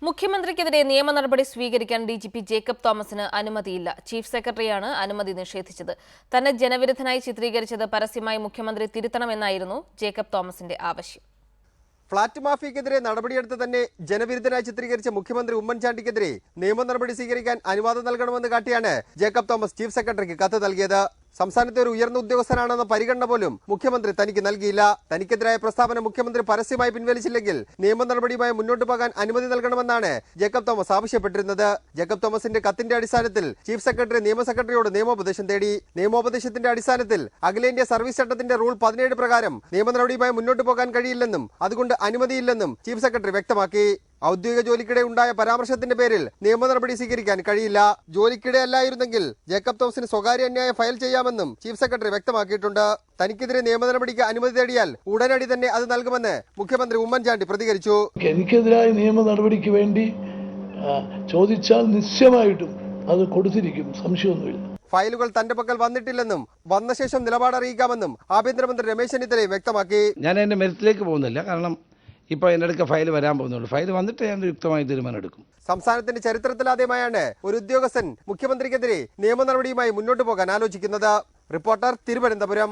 മുഖ്യമന്ത്രിക്കെതിരെ നിയമ നടപടി സ്വീകരിക്കാൻ ഡിജിപി ജേക്കബ് തോമസിന് അനുമതിയില്ല. ചീഫ് സെക്രട്ടറിയാണ് അനുമതി നിഷേധിച്ചത്. തന്നെ ജനവിരുദ്ധനായി ചിത്രീകരിച്ചത് പരസ്യമായി മുഖ്യമന്ത്രി തിരുത്തണമെന്നായിരുന്നു ജേക്കബ് തോമസിന്റെ ആവശ്യം. ഫ്ളാറ്റ് മാഫിയക്കെതിരെ നടപടിയെടുത്ത് തന്നെ ജനവിരുദ്ധനായി ചിത്രീകരിച്ച മുഖ്യമന്ത്രി ഉമ്മൻചാണ്ടിക്കെതിരെ നിയമ നടപടി സ്വീകരിക്കാൻ അനുവാദം നൽകണമെന്ന് കാട്ടിയാണ് ജേക്കബ് തോമസ് ചീഫ് സെക്രട്ടറിക്ക് കത്ത് നൽകിയത്. സംസ്ഥാനത്തെ ഒരു ഉയർന്ന ഉദ്യോഗസ്ഥനാണെന്ന പരിഗണന പോലും മുഖ്യമന്ത്രി തനിക്ക് നൽകിയില്ല. തനിക്കെതിരായ പ്രസ്താവന മുഖ്യമന്ത്രി പരസ്യമായി പിൻവലിച്ചില്ലെങ്കിൽ നിയമ നടപടിയുമായി മുന്നോട്ട് പോകാൻ അനുമതി നൽകണമെന്നാണ് ജേക്കബ് തോമസ് ആവശ്യപ്പെട്ടിരുന്നത്. ജേക്കബ് തോമസിന്റെ കത്തിന്റെ അടിസ്ഥാനത്തിൽ ചീഫ് സെക്രട്ടറി നിയമ സെക്രട്ടറിയോട് നിയമോപദേശം തേടി. നിയമോപദേശത്തിന്റെ അടിസ്ഥാനത്തിൽ അഖിലേന്ത്യാ സർവീസ് ചട്ടത്തിന്റെ റൂൾ 17 പ്രകാരം നിയമ നടപടിയുമായി മുന്നോട്ട് പോകാൻ കഴിയില്ലെന്നും അതുകൊണ്ട് അനുമതിയില്ലെന്നും ചീഫ് സെക്രട്ടറി വ്യക്തമാക്കി. ഔദ്യോഗിക ജോലിക്കിടെ ഉണ്ടായ പരാമർശത്തിന്റെ പേരിൽ നിയമ നടപടി സ്വീകരിക്കാൻ കഴിയില്ല. ജോലിക്കിടെ അല്ലായിരുന്നെങ്കിൽ ജേക്കബ് തോമസിന് സ്വകാര്യ അന്യായം ഫയൽ ചെയ്യാമെന്നും ചീഫ് സെക്രട്ടറി വ്യക്തമാക്കിയിട്ടുണ്ട്. തനിക്കെതിരെ നിയമ നടപടിക്ക് അനുമതി തേടിയാൽ ഉടനടി തന്നെ അത് നൽകുമെന്ന് മുഖ്യമന്ത്രി ഉമ്മൻചാണ്ടി പ്രതികരിച്ചു. എനിക്കെതിരായ നിയമ നടപടിക്ക് വേണ്ടി ചോദിച്ചാൽ നിശ്ചയമായിട്ടും അത് കൊടുത്തിരിക്കും, സംശയമൊന്നുമില്ല. ഫയലുകൾ തന്റെ പക്കൽ വന്നിട്ടില്ലെന്നും വന്ന ശേഷം നിലപാട് അറിയിക്കാമെന്നും ആഭ്യന്തരമന്ത്രി രമേശ് ചെന്നിത്തലയും വ്യക്തമാക്കി. ഞാൻ അതിന്റെ മെറിറ്റിലേക്ക് പോകുന്നില്ല, കാരണം ഇപ്പോൾ എൻ്റെ അടുക്ക ഫയൽ വരാൻ പോകുന്നുള്ളൂ. ഫയൽ വന്നിട്ട് ഞാൻ യുക്തമായ തീരുമാനം എടുക്കും. സംസ്ഥാനത്തിന്റെ ചരിത്രത്തിലാദ്യമായാണ് ഒരു ഉദ്യോഗസ്ഥൻ മുഖ്യമന്ത്രിക്കെതിരെ നിയമ നടപടിയുമായി മുന്നോട്ട് പോകാൻ ആലോചിക്കുന്നത്. റിപ്പോർട്ടർ, തിരുവനന്തപുരം.